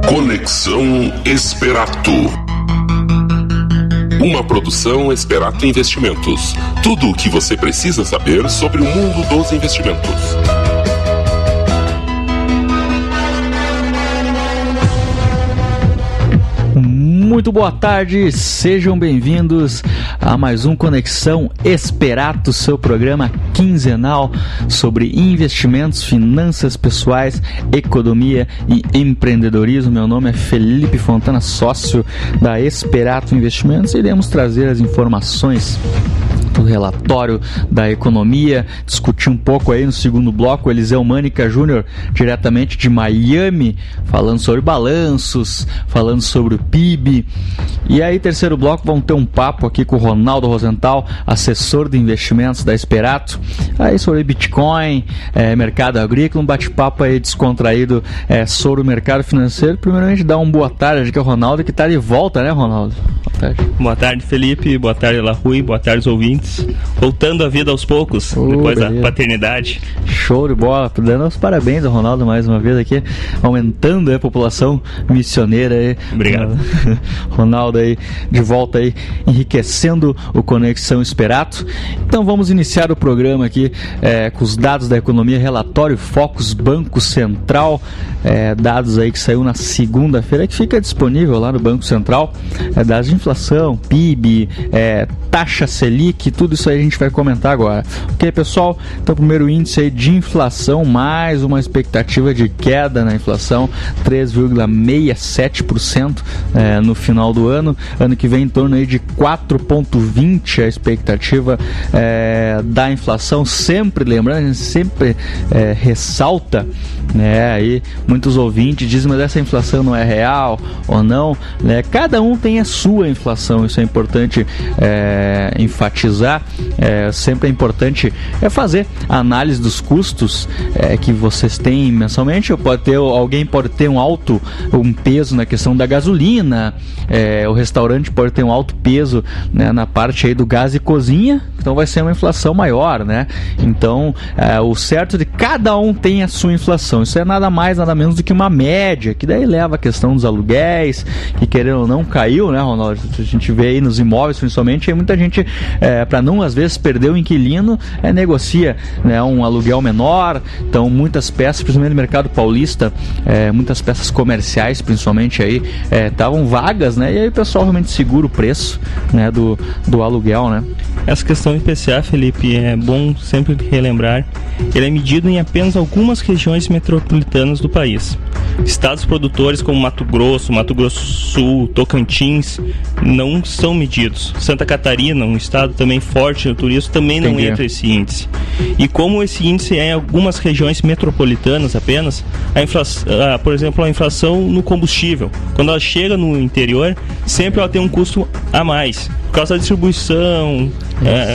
Conexão Esperato. Uma produção Esperato Investimentos. Tudo o que você precisa saber sobre o mundo dos investimentos. Muito boa tarde, sejam bem-vindos a mais um Conexão Esperato, seu programa quinzenal sobre investimentos, finanças pessoais, economia e empreendedorismo. Meu nome é Felipe Fontana, sócio da Esperato Investimentos, e iremos trazer as informações do relatório da economia, discutir um pouco aí no segundo bloco, Eliseu Mânica Júnior, diretamente de Miami, falando sobre balanços, falando sobre o PIB. E aí, terceiro bloco, vamos ter um papo aqui com o Ronaldo Rosenthal, assessor de investimentos da Esperato, aí sobre Bitcoin, mercado agrícola, um bate-papo aí descontraído sobre o mercado financeiro. Primeiramente, dar uma boa tarde aqui ao Ronaldo, que está de volta, né, Ronaldo? Boa tarde. Boa tarde, Felipe. Boa tarde, Larrui. Boa tarde, os ouvintes. Voltando à vida aos poucos, depois da paternidade. Show de bola. Dando os parabéns ao Ronaldo mais uma vez aqui, aumentando a população missioneira aí. Obrigado. Ronaldo aí, de volta aí, enriquecendo o Conexão Esperato. Então vamos iniciar o programa aqui com os dados da economia, relatório Focus Banco Central, dados aí que saiu na segunda-feira, que fica disponível lá no Banco Central, dados de inflação, PIB, taxa Selic, tudo isso aí a gente vai comentar agora. Ok, pessoal? Então, primeiro índice aí de inflação, mais uma expectativa de queda na inflação, 3,67% no final do ano. Ano que vem em torno aí de 4,20% a expectativa da inflação. Sempre lembrando, a gente sempre ressalta, né? Aí muitos ouvintes dizem, mas essa inflação não é real ou não, né? Cada um tem a sua inflação, isso é importante enfatizar. Sempre é importante fazer a análise dos custos que vocês têm mensalmente. Alguém pode ter um peso na questão da gasolina, o restaurante pode ter um alto peso, né, na parte aí do gás e cozinha, então vai ser uma inflação maior, né? Então o certo é que cada um tem a sua inflação. Isso é nada mais, nada menos do que uma média, que daí leva a questão dos aluguéis, que querendo ou não caiu, né, Ronaldo? A gente vê aí nos imóveis principalmente, aí muita gente, para não às vezes perder o inquilino, negocia, né, um aluguel menor. Então muitas peças, principalmente no mercado paulista, muitas peças comerciais principalmente aí estavam vagas, né? E aí o pessoal realmente segura o preço, né, do aluguel, né? Essa questão do IPCA, Felipe, é bom sempre relembrar, ele é medido em apenas algumas regiões metropolitanas do país. Estados produtores como Mato Grosso do Sul, Tocantins, não são medidos. Santa Catarina, um estado também forte no turismo, também não entra esse índice. E como esse índice é em algumas regiões metropolitanas apenas, por exemplo, a inflação no combustível, quando ela chega no interior, sempre ela tem um custo a mais, por causa da distribuição,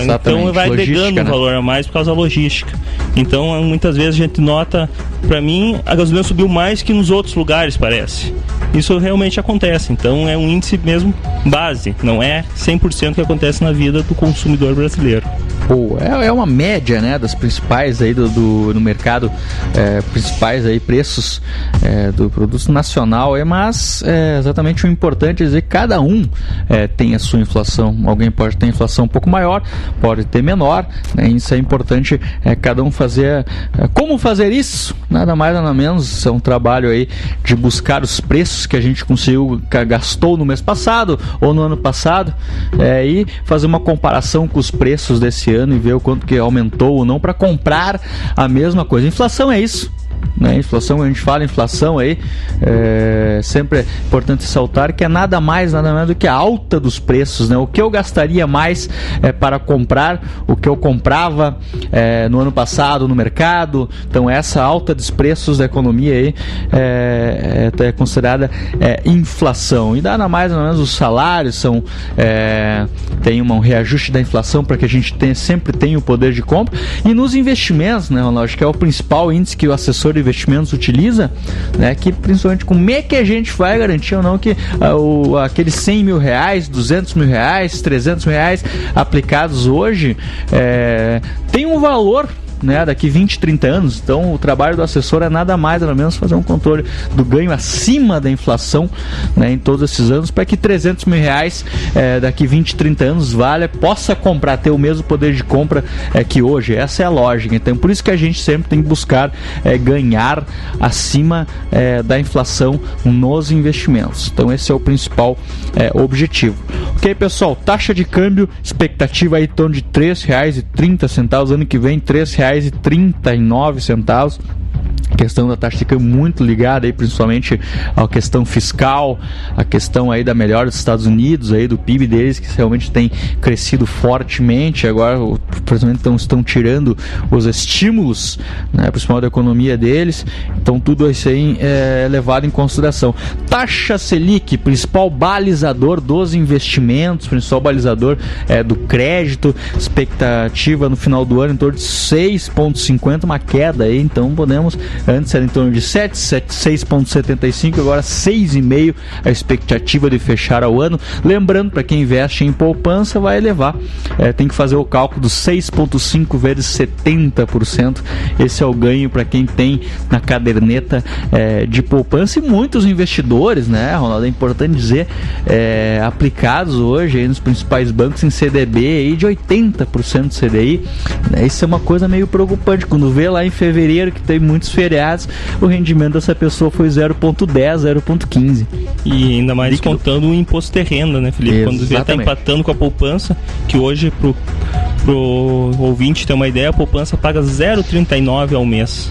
então vai agregando um valor a mais por causa da logística. Então muitas vezes a gente nota, para mim, a gasolina subiu mais que nos outros lugares, parece. Isso realmente acontece, então é um índice mesmo base, não é 100% que acontece na vida do consumidor brasileiro. É uma média, né, das principais aí no mercado, principais aí preços do produto nacional, mas exatamente o importante é dizer que cada um tem a sua inflação. Alguém pode ter inflação um pouco maior, pode ter menor, né? Isso é importante, cada um fazer. Como fazer isso? Nada mais, nada menos, é um trabalho aí de buscar os preços que a gente gastou no mês passado ou no ano passado, e fazer uma comparação com os preços desse ano e ver o quanto que aumentou ou não para comprar a mesma coisa. Inflação é isso, né? Inflação, a gente fala inflação aí, sempre é importante ressaltar que é nada mais, nada menos do que a alta dos preços, né? O que eu gastaria mais para comprar o que eu comprava no ano passado no mercado. Então essa alta dos preços da economia aí é considerada inflação. E nada mais, nada menos, os salários tem um reajuste da inflação para que a gente sempre tenha o poder de compra. E nos investimentos, né, Ronaldo, acho que é o principal índice que o assessor de investimentos utiliza, né, que principalmente como é que a gente vai garantir ou não que aqueles 100 mil reais, 200 mil reais, 300 mil reais aplicados hoje tem um valor né, daqui 20, 30 anos. Então o trabalho do assessor é nada mais, nada menos fazer um controle do ganho acima da inflação, né, em todos esses anos, para que 300 mil reais daqui 20, 30 anos possa comprar, ter o mesmo poder de compra que hoje. Essa é a lógica. Então por isso que a gente sempre tem que buscar ganhar acima da inflação nos investimentos. Então esse é o principal objetivo. Ok, pessoal, taxa de câmbio, expectativa aí em torno de R$ 3,30, ano que vem R$ 3,39. A questão da taxa de câmbio muito ligada aí principalmente à questão fiscal, a questão aí da melhora dos Estados Unidos, aí do PIB deles, que realmente tem crescido fortemente. Agora, principalmente, estão tirando os estímulos, né, principalmente da economia deles. Então tudo isso aí é levado em consideração. Taxa Selic, principal balizador dos investimentos, principal balizador do crédito, expectativa no final do ano em torno de 6,50, uma queda aí. Então podemos, antes era em torno de 6,75, agora 6,5 a expectativa de fechar ao ano. Lembrando, para quem investe em poupança, vai levar, tem que fazer o cálculo dos 6,5 vezes 70%. Esse é o ganho para quem tem na caderneta de poupança. E muitos investidores, né, Ronaldo, é importante dizer, aplicados hoje aí nos principais bancos em CDB aí de 80% de CDI, né? Isso é uma coisa meio preocupante. Quando vê lá em fevereiro que tem muitos feriados, o rendimento dessa pessoa foi 0,10, 0,15. E ainda mais contando o imposto de renda, né, Felipe? Exatamente. Quando vê, está empatando com a poupança, que hoje pro ouvinte ter uma ideia, a poupança paga 0,39 ao mês.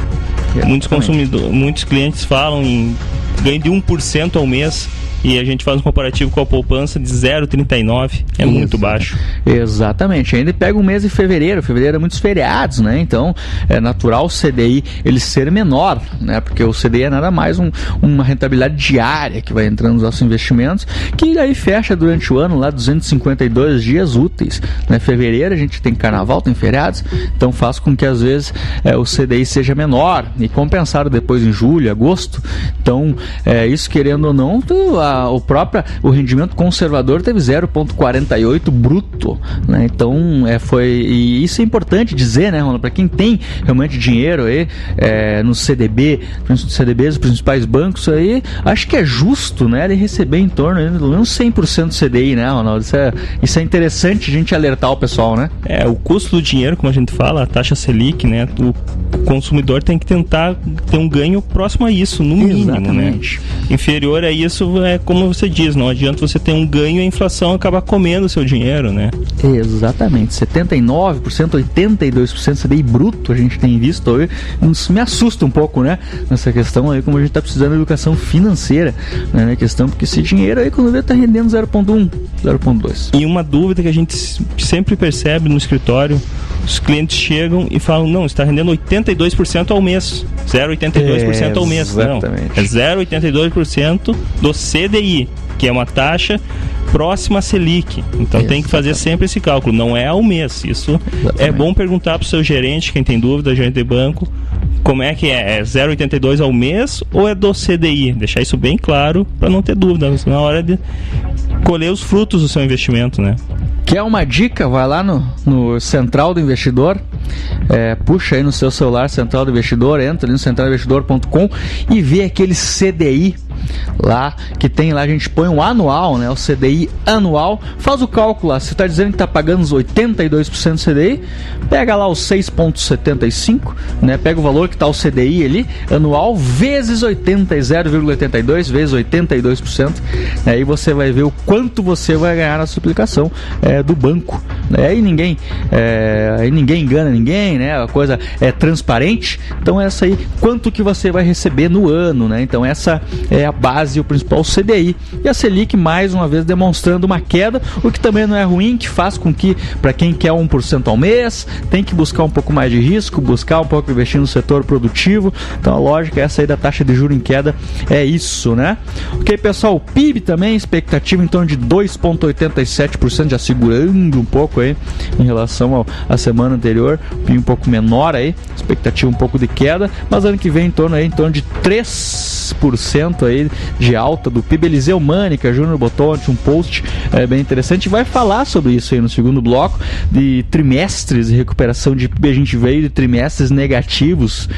Muitos clientes falam em ganho de 1% ao mês, e a gente faz um comparativo com a poupança de 0,39, muito baixo. Exatamente, ainda pega um mês de fevereiro é muitos feriados, né? Então é natural o CDI ele ser menor, né? Porque o CDI é nada mais uma rentabilidade diária que vai entrando nos nossos investimentos, que aí fecha durante o ano lá 252 dias úteis, né? Fevereiro a gente tem carnaval, tem feriados, então faz com que às vezes o CDI seja menor e compensado depois em julho, agosto. Então isso, querendo ou não, o rendimento conservador teve 0,48 bruto, né? Então e isso é importante dizer, né, Ronaldo, para quem tem realmente dinheiro aí no CDBs, os principais bancos aí, acho que é justo, né, ele receber em torno de pelo menos 100% do CDI, né, Ronaldo? Isso é interessante a gente alertar o pessoal, né? O custo do dinheiro, como a gente fala, a taxa Selic, né, o consumidor tem que tentar ter um ganho próximo a isso, no mínimo. Exatamente. Né? Inferior a isso, como você diz, não adianta você ter um ganho e a inflação acabar comendo o seu dinheiro, né? Exatamente, 79%, 82% CDI bruto a gente tem visto hoje. Isso me assusta um pouco, né? Nessa questão aí, como a gente está precisando de educação financeira, né? Na questão, porque esse dinheiro aí, quando vê, está rendendo 0,1, 0,2. E uma dúvida que a gente sempre percebe no escritório, os clientes chegam e falam, não, está rendendo 82% ao mês, 0,82% ao mês. Exatamente. Não, é 0,82% do CDI, que é uma taxa próxima a Selic. Então tem que fazer sempre esse cálculo, não é ao mês. Isso é bom perguntar para o seu gerente, quem tem dúvida, gerente de banco, como é que é 0,82 ao mês ou é do CDI? Deixar isso bem claro para não ter dúvida na hora de colher os frutos do seu investimento, né? Quer uma dica? Vai lá no Central do Investidor, puxa aí no seu celular Central do Investidor, entra ali no centralinvestidor.com e vê aquele CDI lá, que tem lá, a gente põe um anual, né, o CDI anual, faz o cálculo lá, você está dizendo que está pagando os 82% do CDI, pega lá os 6,75, né, pega o valor que está o CDI ali, anual, vezes 0,82 vezes 82%, aí você vai ver o quanto você vai ganhar na sua aplicação do banco, né, aí ninguém engana ninguém, né, a coisa é transparente, então essa aí, quanto que você vai receber no ano, né, então essa é a base, o principal CDI, e a Selic mais uma vez demonstrando uma queda, o que também não é ruim, que faz com que, para quem quer 1% ao mês, tem que buscar um pouco mais de risco, buscar um pouco investir no setor produtivo, então a lógica essa aí da taxa de juros em queda é isso, né? Ok, pessoal, o PIB também, expectativa em torno de 2,87%, já segurando um pouco aí em relação à semana anterior, PIB um pouco menor aí, expectativa um pouco de queda, mas ano que vem em torno de 3% aí de alta do PIB. Eliseu Mânica Júnior botou um post bem interessante, vai falar sobre isso aí no segundo bloco, de trimestres de recuperação de PIB. A gente veio de trimestres negativos,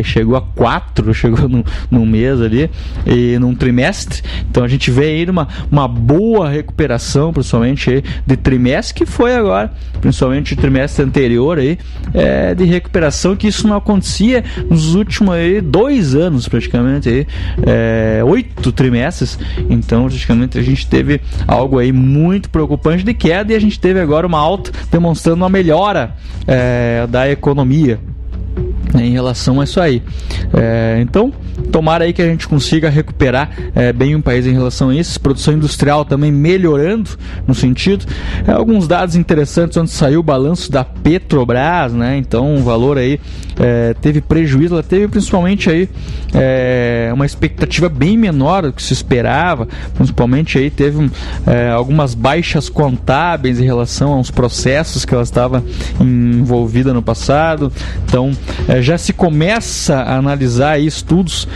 chegou a 4, chegou num mês ali, e num trimestre. Então a gente vê aí uma boa recuperação, principalmente aí, de trimestre, que foi agora, principalmente o trimestre anterior aí, de recuperação, que isso não acontecia nos últimos aí, 2 anos praticamente, aí, 8 trimestres. Então praticamente a gente teve algo aí muito preocupante de queda, e a gente teve agora uma alta demonstrando uma melhora da economia em relação a isso aí. Então, tomara aí que a gente consiga recuperar bem o país em relação a isso. Produção industrial também melhorando no sentido. Alguns dados interessantes, onde saiu o balanço da Petrobras, né? Então, o valor aí teve prejuízo. Ela teve principalmente aí uma expectativa bem menor do que se esperava. Principalmente aí teve algumas baixas contábeis em relação a uns processos que ela estava envolvida no passado. Então, já se começa a analisar aí estudos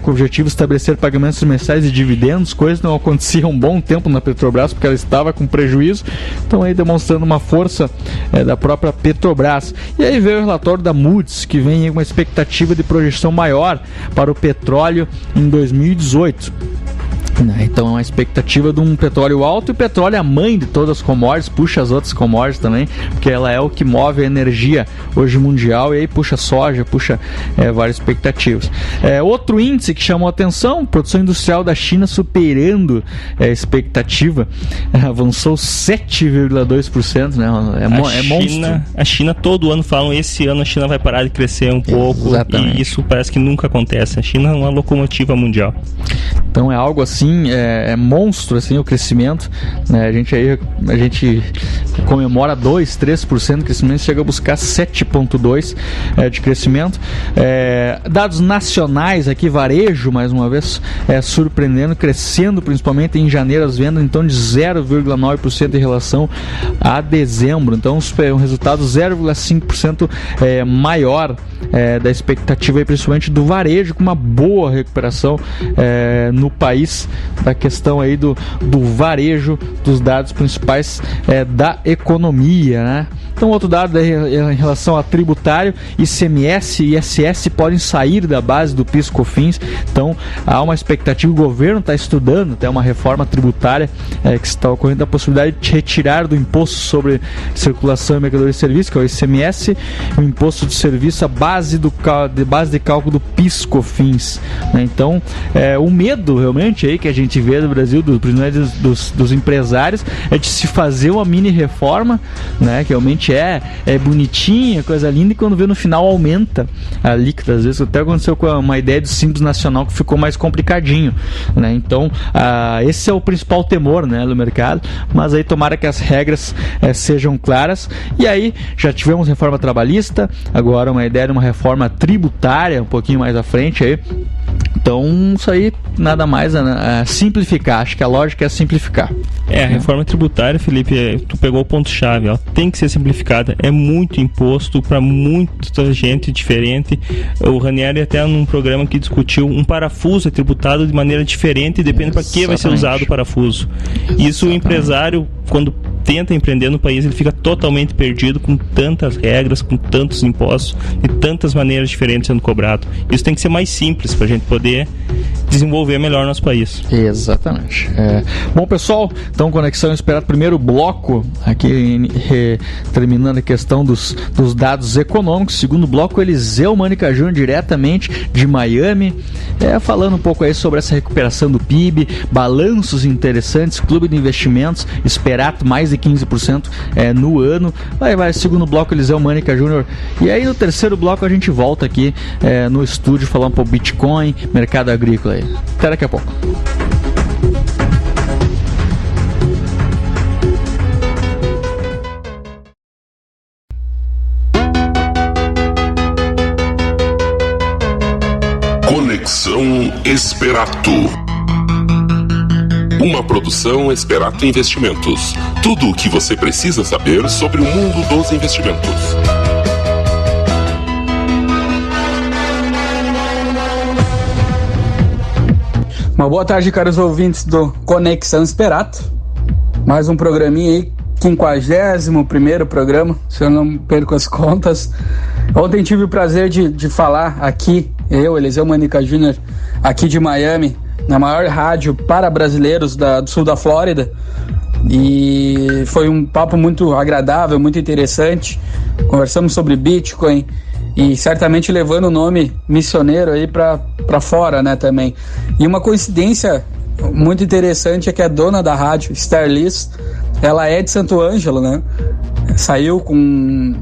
com o objetivo de estabelecer pagamentos mensais de dividendos, coisas que não aconteciam há um bom tempo na Petrobras, porque ela estava com prejuízo. Então aí demonstrando uma força da própria Petrobras. E aí veio o relatório da Moody's, que vem com uma expectativa de projeção maior para o petróleo em 2018. Então é uma expectativa de um petróleo alto, e o petróleo é a mãe de todas as commodities, puxa as outras commodities também, porque ela é o que move a energia hoje mundial, e aí puxa soja, puxa várias expectativas. Outro índice que chamou a atenção, produção industrial da China superando a expectativa, avançou 7,2%, né? Monstro. A China todo ano falam, esse ano a China vai parar de crescer um pouco. Exatamente. E isso parece que nunca acontece. A China é uma locomotiva mundial. Então é algo assim, é monstro assim, o crescimento, né? A gente comemora 2-3% de crescimento, chega a buscar 7,2% de crescimento. Dados nacionais aqui, varejo mais uma vez surpreendendo, crescendo principalmente em janeiro as vendas, então de 0,9% em relação a dezembro. Então um resultado 0,5% maior da expectativa, principalmente do varejo, com uma boa recuperação no país, da questão aí do varejo, dos dados principais da economia, né? Então, outro dado em relação a tributário, ICMS e ISS podem sair da base do PIS/COFINS. Então, há uma expectativa, o governo está estudando até uma reforma tributária que está ocorrendo, da possibilidade de retirar do imposto sobre circulação e mercadoria e serviço, que é o ICMS, o imposto de serviço, a base de cálculo do PIS/COFINS, né? Então, o medo realmente aí que a gente vê do Brasil, dos empresários, é de se fazer uma mini reforma, né, que realmente é bonitinha, coisa linda, e quando vê no final aumenta a alíquota. Às vezes até aconteceu com uma ideia do Simples Nacional, que ficou mais complicadinho, né? Então esse é o principal temor, né, do mercado, mas aí tomara que as regras sejam claras. E aí já tivemos reforma trabalhista, agora uma ideia de uma reforma tributária um pouquinho mais à frente aí. Então, isso aí nada mais simplificar. Acho que a lógica é simplificar. A reforma tributária, Felipe, tu pegou o ponto-chave. Ela tem que ser simplificada. É muito imposto para muita gente diferente. O Ranieri até num programa que discutiu, um parafuso é tributado de maneira diferente, depende para que vai ser usado o parafuso. Isso o empresário, quando tenta empreender no país, ele fica totalmente perdido com tantas regras, com tantos impostos e tantas maneiras diferentes sendo cobrado. Isso tem que ser mais simples para a gente poder desenvolver melhor nosso país. Exatamente. Bom, pessoal, então Conexão Esperado, primeiro bloco aqui, terminando a questão dos dados econômicos. Segundo bloco, Eliseu Mânica Júnior, diretamente de Miami, falando um pouco aí sobre essa recuperação do PIB, balanços interessantes, clube de investimentos, Esperato mais de 15% no ano. Vai, segundo bloco, Eliseu Mânica Júnior. E aí no terceiro bloco a gente volta aqui no estúdio falar um pouco Bitcoin, mercado agrícola aí. Até daqui a pouco. Conexão Esperato. Uma produção Esperato Investimentos. Tudo o que você precisa saber sobre o mundo dos investimentos. Uma boa tarde, caros ouvintes do Conexão Esperato. Mais um programinha aí, 51º programa, se eu não perco as contas. Ontem tive o prazer de falar aqui, eu, Eliseu Manica Júnior, aqui de Miami, na maior rádio para brasileiros do sul da Flórida. E foi um papo muito agradável, muito interessante. Conversamos sobre Bitcoin e certamente levando o nome missioneiro aí para fora, né, também. E uma coincidência muito interessante é que a dona da rádio, Esther Liz, ela é de Santo Ângelo, né? Saiu com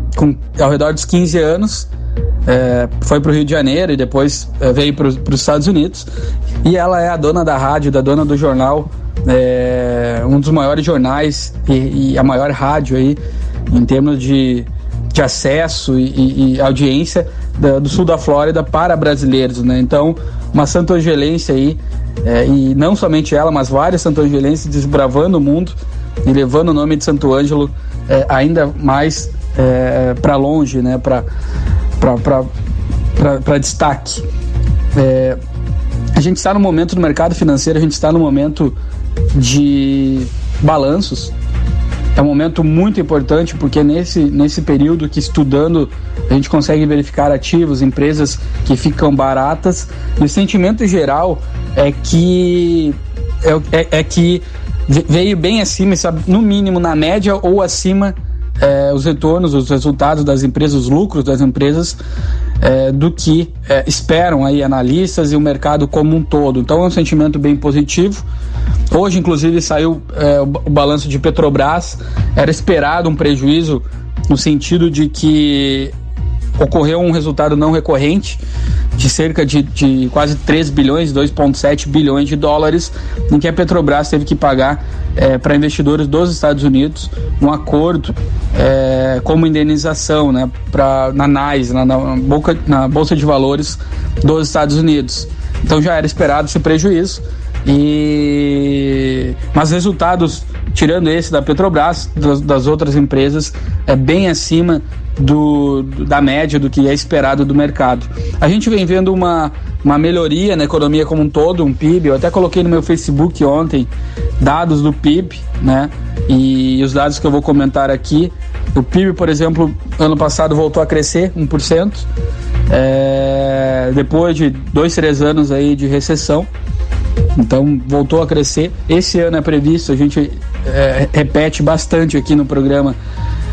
ao redor dos 15 anos, foi para o Rio de Janeiro e depois veio para os Estados Unidos. E ela é a dona da rádio, da dona do jornal, um dos maiores jornais e a maior rádio aí em termos de acesso e audiência do sul da Flórida para brasileiros, né? Então, uma santo-angelense aí, e não somente ela, mas várias santo-angelenses desbravando o mundo e levando o nome de Santo Ângelo ainda mais para longe, né? Para destaque. A gente está no momento do mercado financeiro, a gente está no momento de balanços. É um momento muito importante porque nesse período que estudando a gente consegue verificar ativos, empresas que ficam baratas, e o sentimento geral é que veio bem acima, sabe, no mínimo na média ou acima os retornos, os resultados das empresas, os lucros das empresas do que esperam aí analistas e o mercado como um todo. Então é um sentimento bem positivo. Hoje, inclusive, saiu o balanço de Petrobras. Era esperado um prejuízo no sentido de que ocorreu um resultado não recorrente de cerca de quase 3 bilhões, 2,7 bilhões de dólares, em que a Petrobras teve que pagar para investidores dos Estados Unidos um acordo como indenização, né, na NYSE, na Bolsa de Valores dos Estados Unidos. Então já era esperado esse prejuízo. Mas resultados, tirando esse da Petrobras, das outras empresas, é bem acima da média do que é esperado do mercado. A gente vem vendo uma melhoria na economia como um todo, um PIB. Eu até coloquei no meu Facebook ontem dados do PIB, né? E os dados que eu vou comentar aqui. O PIB, por exemplo, ano passado voltou a crescer 1%, depois de 2-3 anos aí de recessão. Então voltou a crescer. Esse ano é previsto, a gente repete bastante aqui no programa,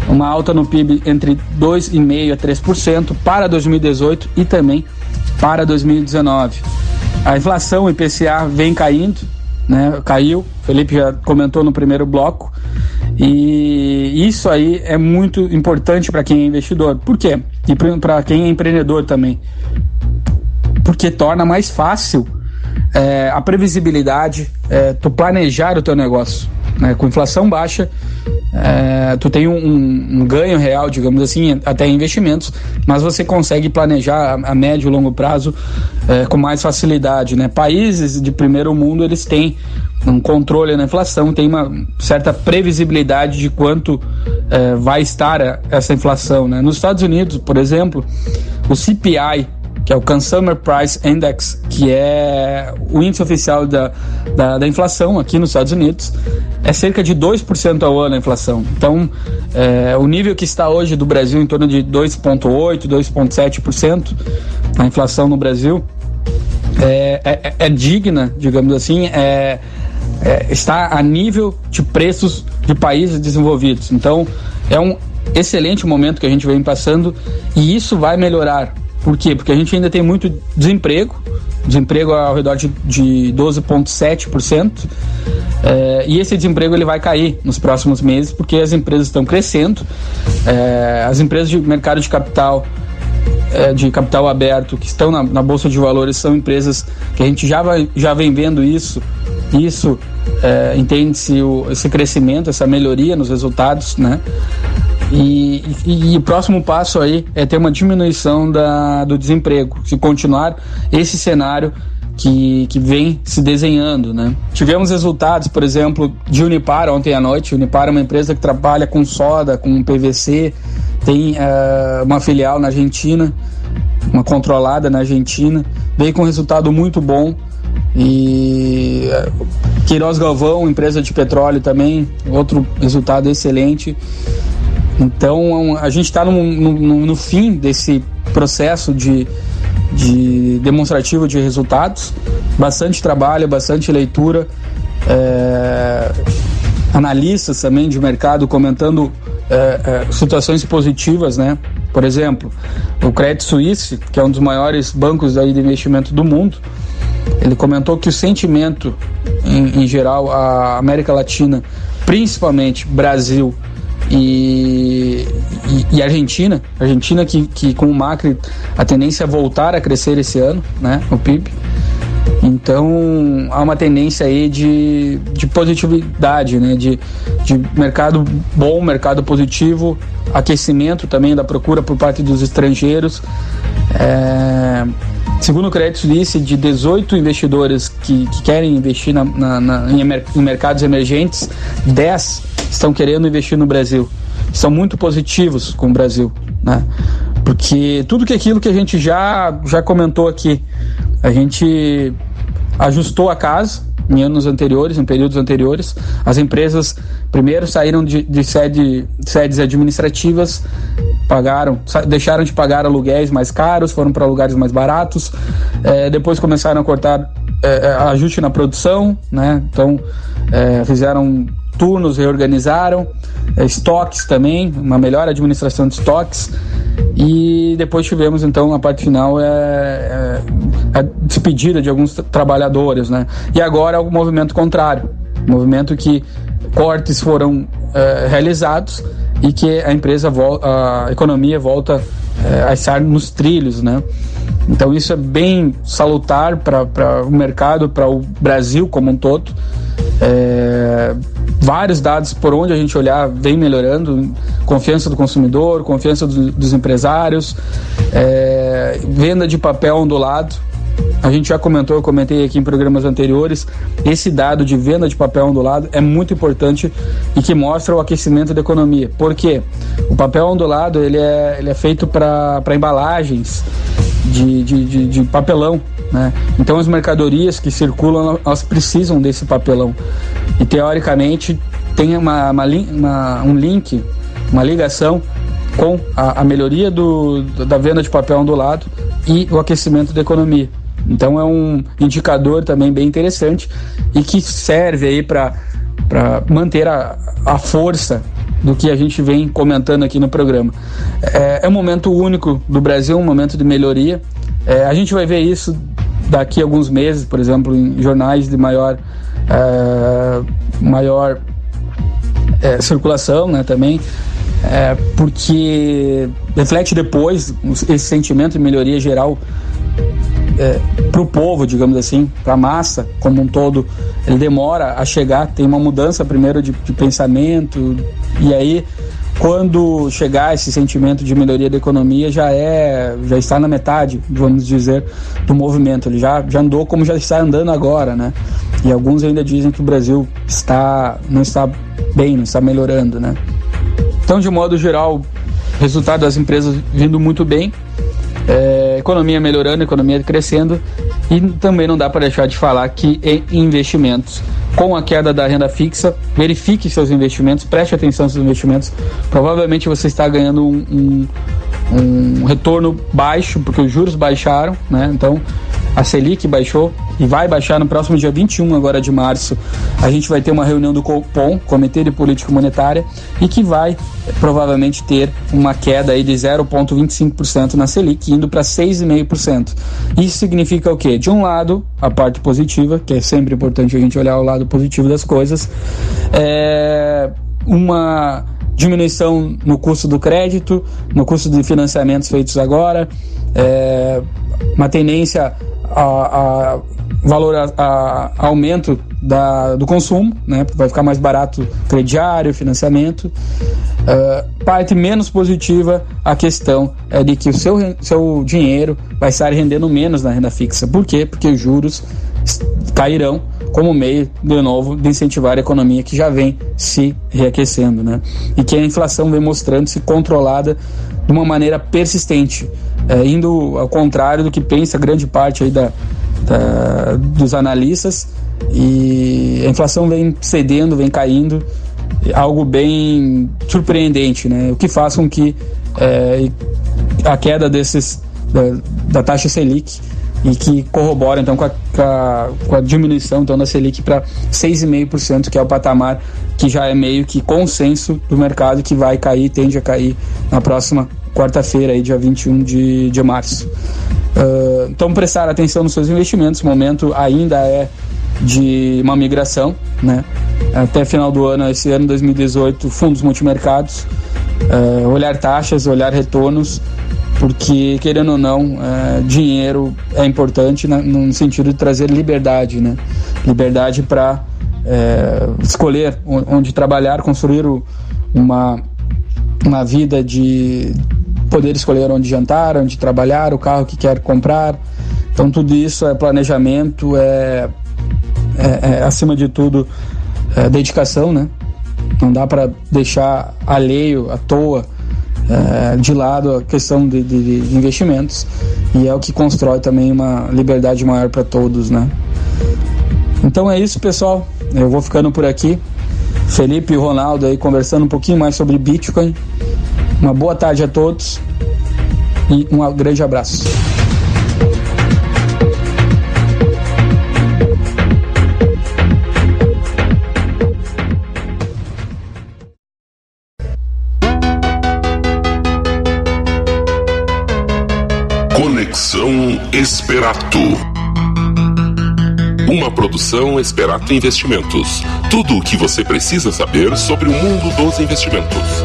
uma alta no PIB entre 2,5% a 3% para 2018 e também para 2019. A inflação, o IPCA, vem caindo, né? Caiu, o Felipe já comentou no primeiro bloco, e isso aí é muito importante para quem é investidor. Por quê? E para quem é empreendedor também. Porque torna mais fácil a previsibilidade, tu planejar o teu negócio, né? Com inflação baixa, tu tem um ganho real, digamos assim, até em investimentos, mas você consegue planejar a médio e longo prazo com mais facilidade, né? Países de primeiro mundo, eles têm um controle na inflação, tem uma certa previsibilidade de quanto vai estar essa inflação, né? Nos Estados Unidos, por exemplo, o CPI, que é o Consumer Price Index, que é o índice oficial da inflação aqui nos Estados Unidos, é cerca de 2% ao ano a inflação. Então, o nível que está hoje do Brasil, em torno de 2,8%, 2,7%, a inflação no Brasil, é digna, digamos assim, está a nível de preços de países desenvolvidos. Então, é um excelente momento que a gente vem passando, e isso vai melhorar. Por quê? Porque a gente ainda tem muito desemprego ao redor de 12,7%, e esse desemprego ele vai cair nos próximos meses, porque as empresas estão crescendo, as empresas de mercado de capital aberto que estão na Bolsa de Valores são empresas que a gente já vem vendo isso entende-se esse crescimento, essa melhoria nos resultados, né? E o próximo passo aí é ter uma diminuição do desemprego, se continuar esse cenário que vem se desenhando, né? Tivemos resultados, por exemplo, de Unipar ontem à noite. Unipar é uma empresa que trabalha com soda, com PVC, tem uma filial na Argentina, uma controlada na Argentina, veio com um resultado muito bom, E Queiroz Galvão, empresa de petróleo também, outro resultado excelente. Então a gente está no fim desse processo de demonstrativo de resultados, bastante trabalho, bastante leitura, analistas também de mercado comentando situações positivas, né? Por exemplo, o Credit Suisse, que é um dos maiores bancos aí de investimento do mundo, ele comentou que o sentimento em geral, a América Latina, principalmente Brasil e Argentina que com o Macri a tendência é voltar a crescer esse ano, né, o PIB. Então há uma tendência aí de positividade, né, de mercado bom, mercado positivo, aquecimento também da procura por parte dos estrangeiros. Segundo o Credit Suisse, de 18 investidores que querem investir em mercados emergentes, 10 estão querendo investir no Brasil. São muito positivos com o Brasil, né? Porque tudo aquilo que a gente já comentou aqui, a gente ajustou a casa em anos anteriores, em períodos anteriores. As empresas primeiro saíram de sedes administrativas, deixaram de pagar aluguéis mais caros, foram para lugares mais baratos, depois começaram a cortar ajuste na produção, né? Então fizeram turnos, reorganizaram, estoques também, uma melhor administração de estoques, e depois tivemos então a parte final a despedida de alguns trabalhadores, né? E agora é o movimento contrário, movimento que cortes foram realizados e que a economia volta a estar nos trilhos, né? Então isso é bem salutar para o mercado, para o Brasil como um todo. Vários dados por onde a gente olhar vem melhorando, confiança do consumidor, confiança dos empresários, venda de papel ondulado. A gente já comentou, eu comentei aqui em programas anteriores, esse dado de venda de papel ondulado é muito importante e que mostra o aquecimento da economia. Por quê? O papel ondulado ele é feito para embalagens de papelão, né? Então as mercadorias que circulam, elas precisam desse papelão. E teoricamente tem um link, uma ligação com a melhoria da venda de papel ondulado e o aquecimento da economia. Então é um indicador também bem interessante e que serve aí para manter a força do que a gente vem comentando aqui no programa. É um momento único do Brasil, um momento de melhoria. A gente vai ver isso daqui a alguns meses, por exemplo, em jornais de maior circulação, né, também, porque reflete depois esse sentimento de melhoria geral para o povo, digamos assim, para a massa como um todo. Ele demora a chegar, tem uma mudança primeiro de pensamento, e aí quando chegar esse sentimento de melhoria da economia já está na metade, vamos dizer, do movimento. Ele já andou como já está andando agora, né? E alguns ainda dizem que o Brasil não está bem, não está melhorando, né? Então, de modo geral, resultado das empresas vindo muito bem, economia melhorando, economia crescendo, e também não dá para deixar de falar que em investimentos, com a queda da renda fixa, verifique seus investimentos, preste atenção aos seus investimentos. Provavelmente você está ganhando um retorno baixo, porque os juros baixaram, né? Então a Selic baixou e vai baixar no próximo dia 21 agora de março. A gente vai ter uma reunião do Copom, Comitê de Política Monetária, e que vai provavelmente ter uma queda aí de 0,25% na Selic, indo para 6,5%. Isso significa o quê? De um lado, a parte positiva, que é sempre importante a gente olhar o lado positivo das coisas, uma diminuição no custo do crédito, no custo de financiamentos feitos agora, uma tendência a aumento do consumo, né? Vai ficar mais barato crediário, financiamento. Parte menos positiva, a questão é de que o seu dinheiro vai estar rendendo menos na renda fixa. Por quê? Porque os juros cairão como meio, de novo, de incentivar a economia que já vem se reaquecendo, né? E que a inflação vem mostrando-se controlada de uma maneira persistente, indo ao contrário do que pensa grande parte aí dos analistas, e a inflação vem cedendo, vem caindo, algo bem surpreendente, né? O que faz com que a queda da taxa Selic, e que corrobora então com a diminuição então da Selic para 6,5%, que é o patamar que já é meio que consenso do mercado, que vai cair, tende a cair na próxima quarta-feira, aí, dia 21 de março. Então, prestar atenção nos seus investimentos. O momento ainda é de uma migração, né? Até final do ano, esse ano 2018, fundos multimercados, olhar taxas, olhar retornos, porque, querendo ou não, dinheiro é importante no sentido de trazer liberdade, né? Liberdade para escolher onde trabalhar, construir uma vida de poder escolher onde jantar, onde trabalhar, o carro que quer comprar. Então, tudo isso é planejamento, acima de tudo, dedicação, né? Não dá para deixar alheio, à toa, de lado a questão de investimentos, e é o que constrói também uma liberdade maior para todos, né? Então é isso, pessoal, eu vou ficando por aqui. Felipe e Ronaldo aí conversando um pouquinho mais sobre Bitcoin. Uma boa tarde a todos e um grande abraço. Conexão Esperato. Uma produção Esperato Investimentos. Tudo o que você precisa saber sobre o mundo dos investimentos.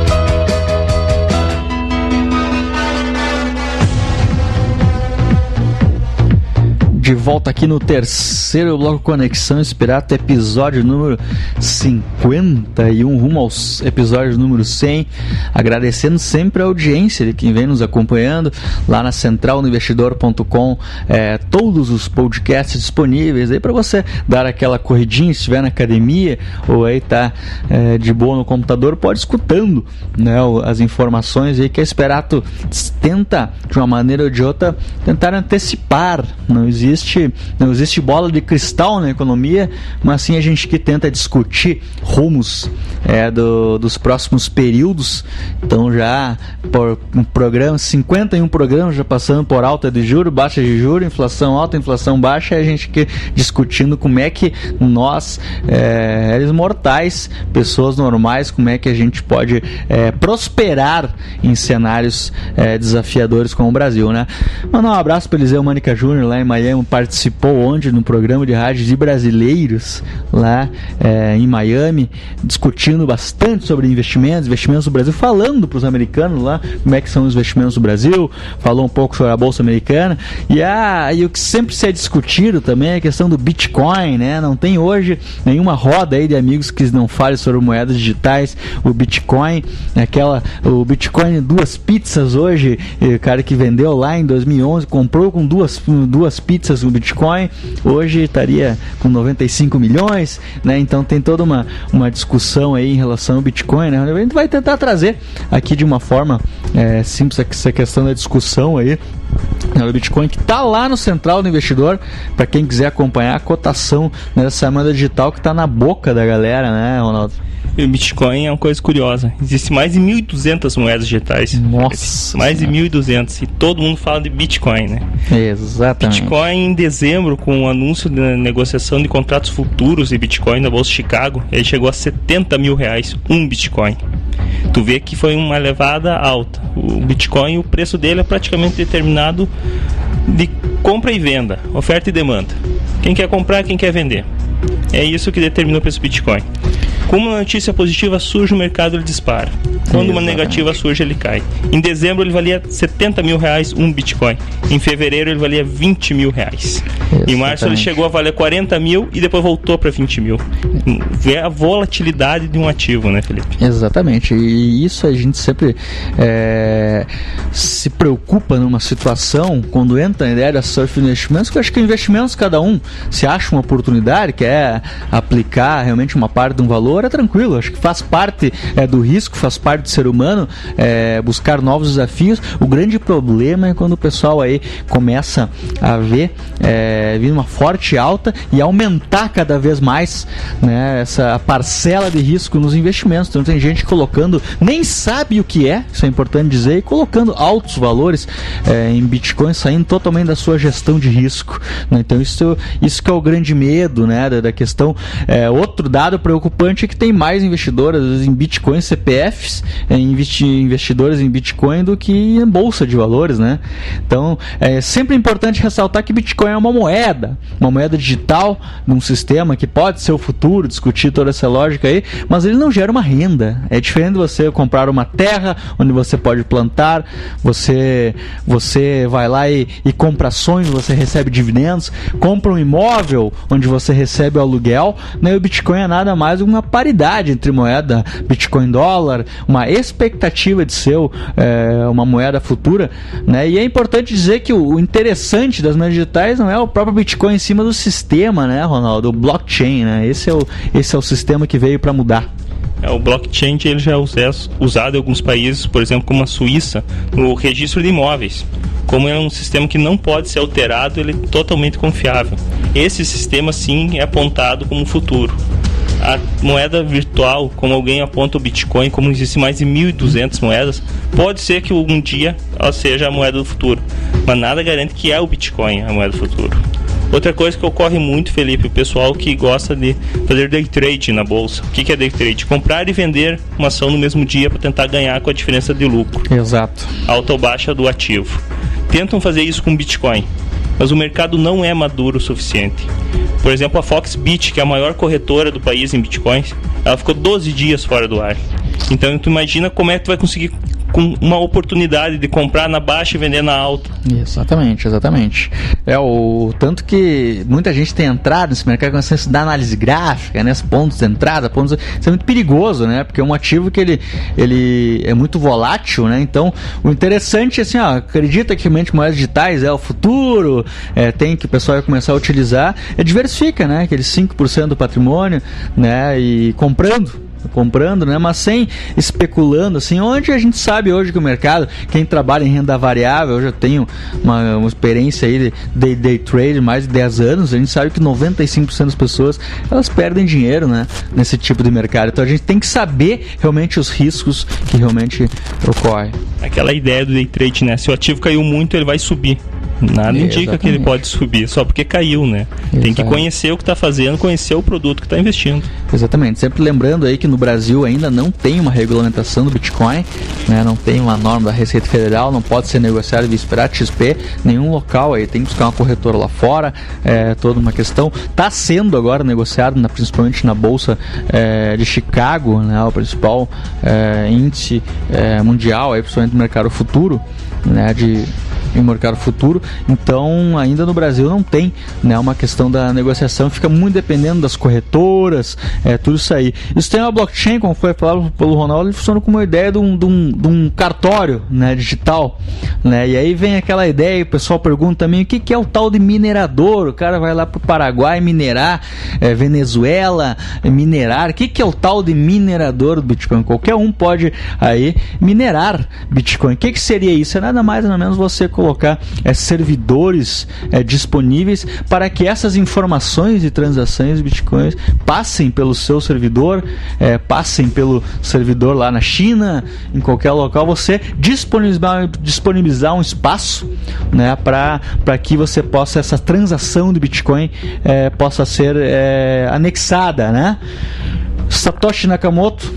De volta aqui no terceiro bloco Conexão Esperato, episódio número 51, rumo aos episódios número 100. Agradecendo sempre a audiência de quem vem nos acompanhando lá na centralnoinvestidor.com, todos os podcasts disponíveis aí para você dar aquela corridinha, se estiver na academia ou aí tá de boa no computador, pode escutando, né, as informações aí que a Esperato tenta, de uma maneira ou de outra, tentar antecipar. Não existe bola de cristal na economia, mas sim a gente que tenta discutir rumos dos próximos períodos. Então, já por um programa, 51 programas já passando por alta de juros, baixa de juros, inflação alta, inflação baixa, a gente que discutindo como é que nós, réis mortais, pessoas normais, como é que a gente pode prosperar em cenários desafiadores como o Brasil, né? Mandar um abraço para Eliseu Mânica Júnior lá em Miami, participou ontem no programa de rádio de brasileiros lá em Miami, discutindo bastante sobre investimentos do Brasil, falando para os americanos lá como é que são os investimentos do Brasil, falou um pouco sobre a Bolsa Americana, e o que sempre se é discutido também é a questão do Bitcoin, né? Não tem hoje nenhuma roda aí de amigos que não fale sobre moedas digitais. O Bitcoin, o Bitcoin 2 pizzas hoje, o cara que vendeu lá em 2011, comprou com duas pizzas o Bitcoin, hoje estaria com 95 milhões, né? Então tem toda uma discussão aí em relação ao Bitcoin, né? A gente vai tentar trazer aqui de uma forma simples essa questão da discussão aí o Bitcoin, que está lá no Central do Investidor, para quem quiser acompanhar a cotação dessa moeda digital que está na boca da galera, né, Ronaldo? O Bitcoin é uma coisa curiosa. Existem mais de 1.200 moedas digitais. Nossa! Mais de 1.200. E todo mundo fala de Bitcoin, né? Exatamente. Bitcoin, em dezembro, com o anúncio da negociação de contratos futuros de Bitcoin na Bolsa de Chicago, ele chegou a R$70 mil um Bitcoin. Tu vê que foi uma levada alta. O Bitcoin, o preço dele é praticamente determinado de compra e venda, oferta e demanda. Quem quer comprar, quem quer vender. É isso que determina o preço do Bitcoin. Quando uma notícia positiva surge, o mercado ele dispara. Quando uma negativa surge, ele cai. Em dezembro ele valia R$70 mil um Bitcoin. Em fevereiro ele valia R$20 mil. Em março ele chegou a valer 40 mil e depois voltou para 20 mil. Vê a volatilidade de um ativo, né, Felipe? Exatamente. E isso a gente sempre se preocupa numa situação, quando entra na ideia da surf investimentos, que eu acho que investimentos, cada um se acha uma oportunidade, quer aplicar realmente uma parte de um valor, é tranquilo. Acho que faz parte do risco, faz parte parte do ser humano, buscar novos desafios. O grande problema é quando o pessoal aí começa a ver vir uma forte alta e aumentar cada vez mais, né, essa parcela de risco nos investimentos. Então tem gente colocando, nem sabe o que é, isso é importante dizer, e colocando altos valores em Bitcoin, saindo totalmente da sua gestão de risco, né? Então isso que é o grande medo, né, da questão. Outro dado preocupante é que tem mais investidoras em Bitcoin, CPFs, investidores em Bitcoin do que em bolsa de valores, né? Então é sempre importante ressaltar que Bitcoin é uma moeda digital, num sistema que pode ser o futuro, discutir toda essa lógica aí, mas ele não gera uma renda. É diferente de você comprar uma terra onde você pode plantar, você vai lá e compra ações, você recebe dividendos, compra um imóvel onde você recebe o aluguel, né? O Bitcoin é nada mais uma paridade entre moeda Bitcoin dólar, uma expectativa de ser uma moeda futura, né? E é importante dizer que o interessante das moedas digitais não é o próprio Bitcoin em cima do sistema, né, Ronaldo? O blockchain, né? Esse é o sistema que veio para mudar. O blockchain ele já é usado em alguns países, por exemplo, como a Suíça, no registro de imóveis. Como é um sistema que não pode ser alterado, ele é totalmente confiável. Esse sistema, sim, é apontado como futuro. A moeda virtual, como alguém aponta o Bitcoin, como existem mais de 1.200 moedas, pode ser que um dia ela seja a moeda do futuro, mas nada garante que é o Bitcoin a moeda do futuro. Outra coisa que ocorre muito, Felipe, o pessoal que gosta de fazer day trade na bolsa. O que é day trade? Comprar e vender uma ação no mesmo dia para tentar ganhar com a diferença de lucro. Exato. Alta ou baixa do ativo. Tentam fazer isso com Bitcoin, mas o mercado não é maduro o suficiente. Por exemplo, a Foxbit, que é a maior corretora do país em Bitcoins, ela ficou 12 dias fora do ar. Então tu imagina como é que tu vai conseguir com uma oportunidade de comprar na baixa e vender na alta. Exatamente. O tanto que muita gente tem entrado nesse mercado com a ciência da análise gráfica, né? Pontos de entrada, isso é muito perigoso, né? Porque é um ativo que ele é muito volátil, né? Então, o interessante é assim, acredita que realmente moedas digitais é o futuro, tem que o pessoal vai começar a utilizar, diversifica, né? Aqueles 5% do patrimônio, né? E comprando, né? Mas sem especulando, assim, onde a gente sabe hoje que o mercado, quem trabalha em renda variável, eu já tenho uma experiência aí de day trade, mais de 10 anos, a gente sabe que 95% das pessoas, elas perdem dinheiro, né? Nesse tipo de mercado. Então a gente tem que saber realmente os riscos que realmente ocorrem. Aquela ideia do day trade, né? Se o ativo caiu muito, ele vai subir. Nada indica que ele pode subir, só porque caiu, né? Tem que conhecer o que está fazendo, conhecer o produto que está investindo. Exatamente. Sempre lembrando aí que no Brasil ainda não tem uma regulamentação do Bitcoin, né? Não tem uma norma da Receita Federal, não pode ser negociado via Esperat XP, nenhum local aí, tem que buscar uma corretora lá fora, toda uma questão. Está sendo agora negociado, principalmente na Bolsa de Chicago, né? O principal índice mundial, aí, principalmente no mercado futuro, né? Em mercado futuro. Então ainda no Brasil não tem, né, uma questão da negociação, fica muito dependendo das corretoras, tudo isso aí. Isso tem uma blockchain, como foi falado pelo Ronaldo, ele funciona como uma ideia de um cartório, né, digital, né? E aí vem aquela ideia, o pessoal pergunta também o que é o tal de minerador. O cara vai lá pro Paraguai minerar, Venezuela minerar. O que é o tal de minerador do Bitcoin? Qualquer um pode aí minerar Bitcoin. O que seria isso? É nada mais nada menos você colocar servidores disponíveis para que essas informações de transações de bitcoins passem pelo seu servidor, passem pelo servidor lá na China, em qualquer local, você disponibilizar um espaço, né, para que você possa, essa transação de Bitcoin possa ser anexada, né? Satoshi Nakamoto,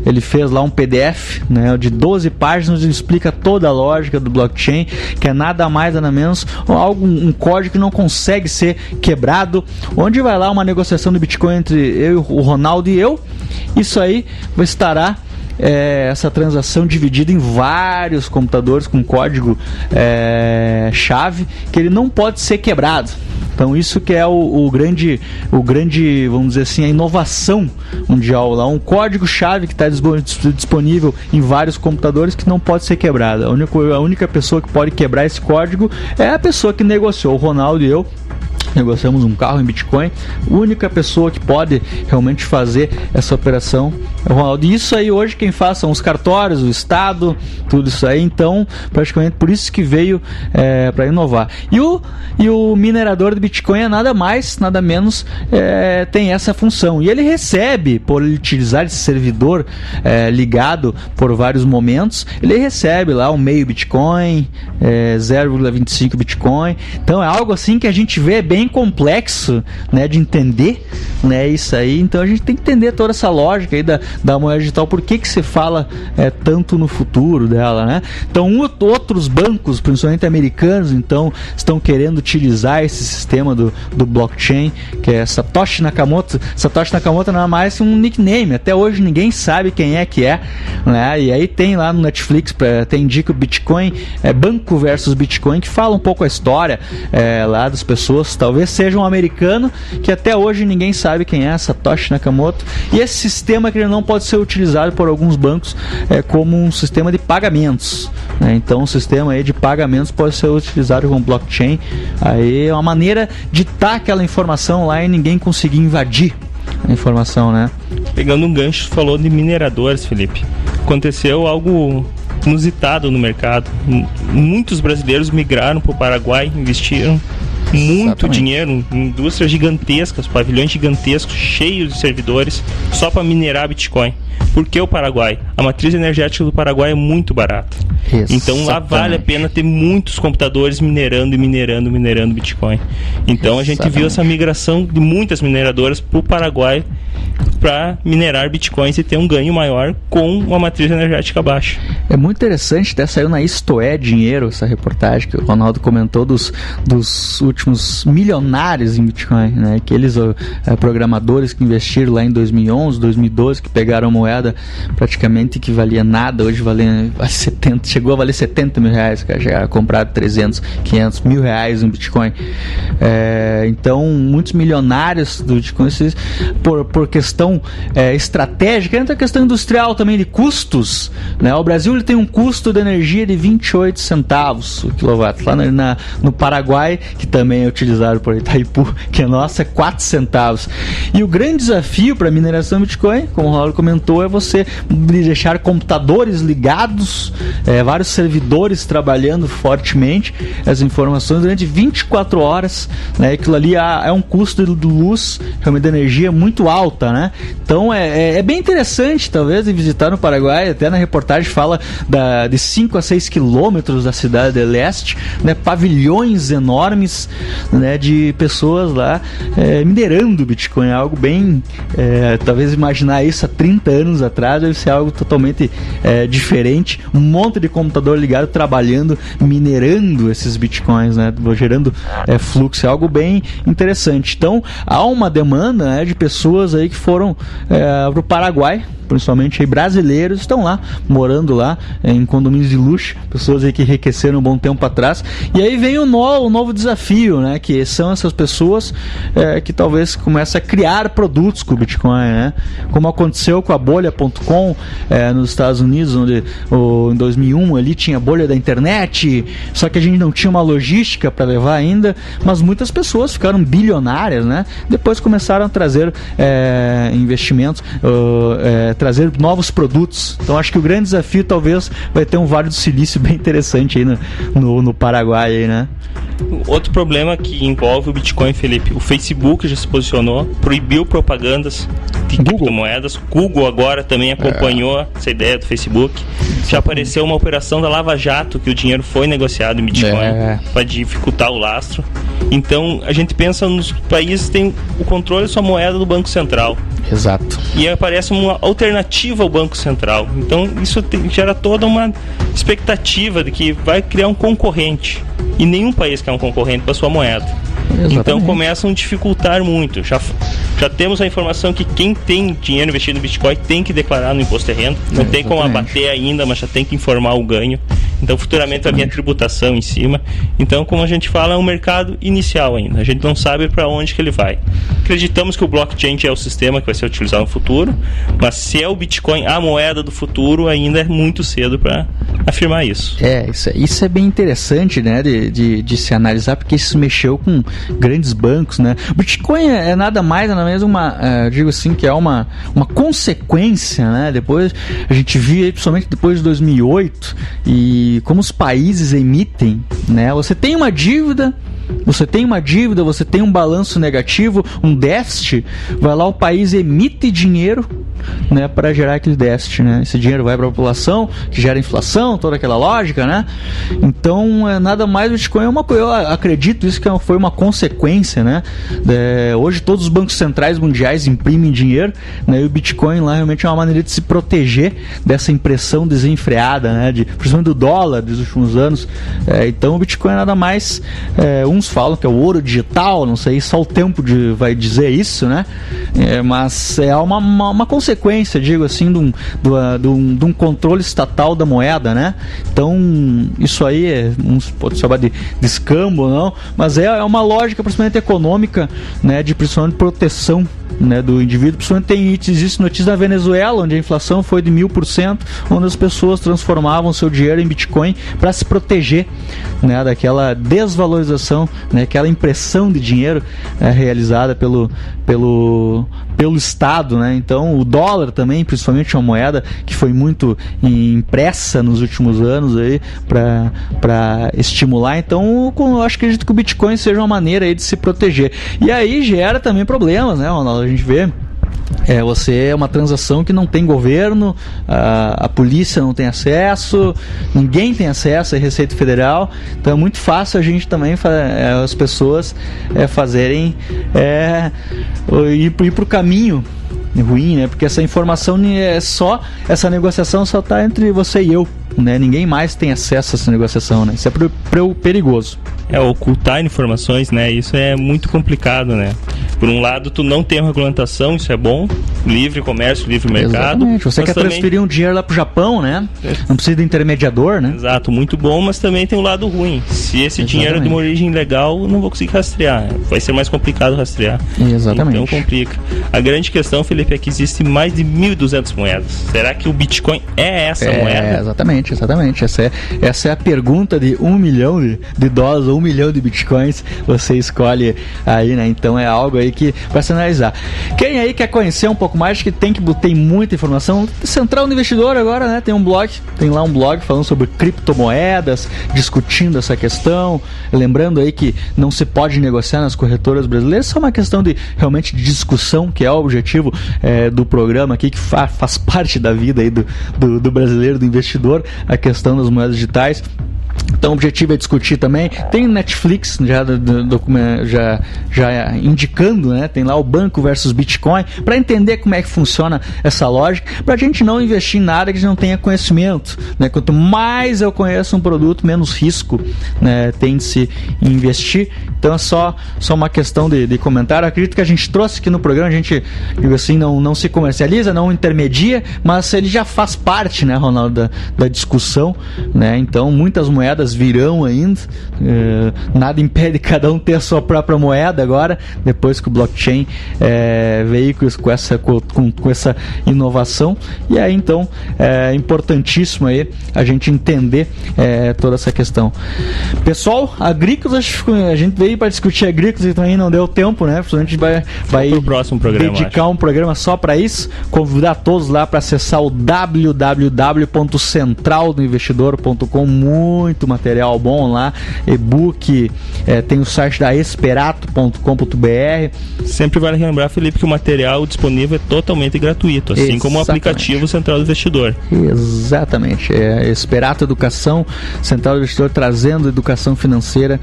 ele fez lá um PDF, né, de 12 páginas, ele explica toda a lógica do blockchain, que é nada mais nada menos um código que não consegue ser quebrado, onde vai lá uma negociação de Bitcoin entre eu, o Ronaldo e eu. Isso aí estará essa transação dividida em vários computadores com código chave, que ele não pode ser quebrado. Então isso que é o grande, vamos dizer assim, a inovação mundial lá, um código-chave que está disponível em vários computadores que não pode ser quebrado. A única pessoa que pode quebrar esse código é a pessoa que negociou. O Ronaldo e eu negociamos um carro em Bitcoin. A única pessoa que pode realmente fazer essa operação Ronaldo, isso aí hoje quem faz são os cartórios, o Estado, tudo isso aí, então praticamente por isso que veio para inovar. E o minerador de Bitcoin é nada mais, nada menos, tem essa função. E ele recebe, por utilizar esse servidor ligado por vários momentos, ele recebe lá 0,5 Bitcoin, 0,25 Bitcoin. Então é algo assim que a gente vê bem complexo, né, de entender, né, isso aí. Então a gente tem que entender toda essa lógica aí da moeda digital, por que se fala tanto no futuro dela, né? Então outros bancos, principalmente americanos, então estão querendo utilizar esse sistema do blockchain, que é Satoshi Nakamoto. Satoshi Nakamoto não é mais um nickname, até hoje ninguém sabe quem é, né? E aí tem lá no Netflix, indica o Bitcoin, Banco versus Bitcoin, que fala um pouco a história lá das pessoas, talvez seja um americano que até hoje ninguém sabe quem é, Satoshi Nakamoto. E esse sistema que ele não pode ser utilizado por alguns bancos como um sistema de pagamentos, né? Então o sistema aí de pagamentos pode ser utilizado com blockchain. Aí é uma maneira de estar aquela informação lá e ninguém conseguir invadir a informação, né? Pegando um gancho, falou de mineradores, Felipe. Aconteceu algo inusitado no mercado. Muitos brasileiros migraram para o Paraguai, investiram muito dinheiro em indústrias gigantescas, pavilhões gigantescos, cheios de servidores, só para minerar Bitcoin. Por que o Paraguai? A matriz energética do Paraguai é muito barata. Então lá vale a pena ter muitos computadores minerando Bitcoin. Então a gente viu essa migração de muitas mineradoras para o Paraguai para minerar Bitcoins e ter um ganho maior com uma matriz energética baixa. É muito interessante, até saiu na Isto É Dinheiro essa reportagem que o Ronaldo comentou dos últimos milionários em Bitcoin, né? Aqueles programadores que investiram lá em 2011, 2012, que pegaram a moeda praticamente que valia nada, hoje chegou a valer 70 mil reais, cara, já compraram 300, 500 mil reais em Bitcoin. Então, muitos milionários do Bitcoin, por questão estratégica, entra a questão industrial também de custos, né? O Brasil ele tem um custo de energia de 28 centavos o quilowatt, lá no Paraguai, que também é utilizado por Itaipu, que é 4 centavos. E o grande desafio para a mineração Bitcoin, como o Raul comentou, é você deixar computadores ligados, vários servidores trabalhando fortemente as informações durante 24 horas, né? Aquilo ali é um custo de luz, realmente de energia muito alta, né? Então é bem interessante talvez de visitar no Paraguai. Até na reportagem fala de 5 a 6 quilômetros da cidade de Leste, né? Pavilhões enormes, né? De pessoas lá minerando Bitcoin. É algo bem talvez imaginar isso há 30 anos atrás deve ser algo totalmente diferente. Um monte de computador ligado trabalhando, minerando esses Bitcoins, né? Gerando fluxo. É algo bem interessante. Então há uma demanda, né, de pessoas aí que foram para o Paraguai, principalmente aí brasileiros, estão lá, morando lá em condomínios de luxo, pessoas aí que enriqueceram um bom tempo atrás. E aí vem o novo desafio, né, que são essas pessoas que talvez comecem a criar produtos com o Bitcoin, né, como aconteceu com a bolha.com nos Estados Unidos, onde em 2001 ali tinha a bolha da internet, só que a gente não tinha uma logística para levar ainda, mas muitas pessoas ficaram bilionárias, né, depois começaram a trazer investimentos, trazer novos produtos. Então acho que o grande desafio talvez vai ter um Vale do Silício bem interessante aí no Paraguai aí, né? Outro problema que envolve o Bitcoin, Felipe, o Facebook já se posicionou, proibiu propagandas de criptomoedas. Google agora também acompanhou essa ideia do Facebook. Já apareceu uma operação da Lava Jato que o dinheiro foi negociado em Bitcoin para dificultar o lastro. Então a gente pensa nos países que têm o controle da sua moeda do Banco Central. Exato. E aparece uma alternativa ao Banco Central. Então isso gera toda uma expectativa de que vai criar um concorrente. E nenhum país quer um concorrente para sua moeda. Exatamente. Então começam a dificultar muito. Já temos a informação que quem tem dinheiro investido no Bitcoin tem que declarar no imposto de renda. Não tem como abater ainda, mas já tem que informar o ganho. Então futuramente vai vir a tributação em cima. Então, como a gente fala, é um mercado inicial ainda. A gente não sabe para onde que ele vai. Acreditamos que o blockchain é o sistema que vai ser utilizado no futuro, mas se é o Bitcoin a moeda do futuro, ainda é muito cedo para afirmar isso. Isso é bem interessante, né, de se analisar, porque isso mexeu com grandes bancos, né? O Bitcoin é nada mais, nada menos digo assim, que é uma consequência, né? Depois a gente via, principalmente depois de 2008, e como os países emitem, né? Você tem uma dívida, você tem um balanço negativo, um déficit, vai lá o país emite dinheiro, né, para gerar aquele déficit, né? Esse dinheiro vai para a população, que gera inflação, toda aquela lógica, né? Então, nada mais, o Bitcoin é uma coisa, eu acredito isso que foi uma consequência, né? Hoje todos os bancos centrais mundiais imprimem dinheiro, né? E o Bitcoin lá realmente é uma maneira de se proteger dessa impressão desenfreada, né? Principalmente do dólar dos últimos anos. Então o Bitcoin é nada mais, uns falam que é o ouro digital, não sei, só o tempo vai dizer isso, né? Mas é uma consequência, digo assim, de um controle estatal da moeda, né? Então, isso aí pode chamar de escambo ou não, mas é uma lógica principalmente econômica, né? De principalmente proteção, né, do indivíduo. Principalmente existe notícia da Venezuela, onde a inflação foi de 1000%, onde as pessoas transformavam seu dinheiro em Bitcoin para se proteger, né, daquela desvalorização, né, aquela impressão de dinheiro realizada pelo Estado, né? Então o dólar também, principalmente, é uma moeda que foi muito impressa nos últimos anos aí para estimular. Então eu acredito que o Bitcoin seja uma maneira aí de se proteger. E aí gera também problemas, né, Ronaldo? A gente vê você é uma transação que não tem governo, a polícia não tem acesso, ninguém tem acesso à Receita Federal, então é muito fácil a gente também, as pessoas fazerem ir para o caminho ruim, né? Porque essa informação essa negociação só está entre você e eu, né? Ninguém mais tem acesso a essa negociação, né? Isso é perigoso. Ocultar informações, né? Isso é muito complicado, né? Por um lado, tu não tem uma regulamentação, isso é bom, livre comércio, livre mercado. Exatamente. Você quer transferir um dinheiro lá pro Japão, né? Não precisa de intermediador, né? Exato, muito bom, mas também tem um lado ruim. Se esse dinheiro é de uma origem legal, não vou conseguir rastrear. Vai ser mais complicado rastrear. Exatamente. Então complica. A grande questão, Felipe, é que existe mais de 1.200 moedas. Será que o Bitcoin é essa moeda? Exatamente. Essa é a pergunta de $1 milhão de dólares ou 1 milhão de Bitcoins. Você escolhe aí, né? Então é algo aí que vai se analisar. Quem aí quer conhecer um pouco mais, que tem muita informação, Central do Investidor agora, né? Tem lá um blog falando sobre criptomoedas, discutindo essa questão, lembrando aí que não se pode negociar nas corretoras brasileiras, isso é uma questão realmente de discussão, que é o objetivo do programa aqui, que faz parte da vida aí do brasileiro, do investidor, a questão das moedas digitais. Então o objetivo é discutir também. Tem Netflix já indicando, né? Tem lá o banco versus Bitcoin, para entender como é que funciona essa lógica, para a gente não investir em nada que a gente não tenha conhecimento, né? Quanto mais eu conheço um produto, menos risco, né, tem de se investir. Então é só uma questão de comentário. Eu acredito que a gente trouxe aqui no programa, a gente, digo assim, não se comercializa, não intermedia, mas ele já faz parte, né, Ronaldo, da discussão, né? Então muitas moedas virão ainda, nada impede cada um ter a sua própria moeda agora, depois que o blockchain veio com essa inovação. E aí então é importantíssimo aí a gente entender toda essa questão. Pessoal, agrícolas, a gente veio para discutir agrícolas e também não deu tempo, né? A gente vai pro próximo programa, dedicar um programa só para isso, convidar todos lá para acessar o www.centraldoinvestidor.com, muito material bom lá, e-book, tem o site da esperato.com.br. Sempre vale lembrar, Felipe, que o material disponível é totalmente gratuito, assim como o aplicativo Central do Investidor. Exatamente, Esperato Educação, Central do Investidor, trazendo educação financeira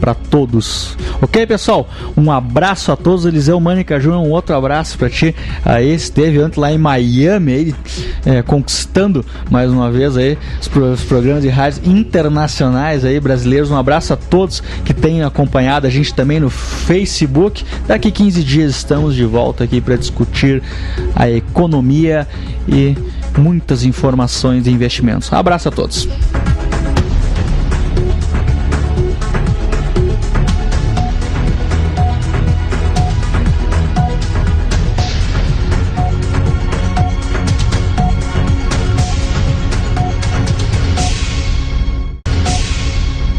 para todos. Ok, pessoal? Um abraço a todos. Eliseu Mânica Júnior, um outro abraço para ti. Aí esteve antes lá em Miami, aí, conquistando mais uma vez aí os programas de rádios internacionais aí, brasileiros. Um abraço a todos que têm acompanhado a gente também no Facebook. Daqui 15 dias estamos de volta aqui para discutir a economia e muitas informações de investimentos. Um abraço a todos.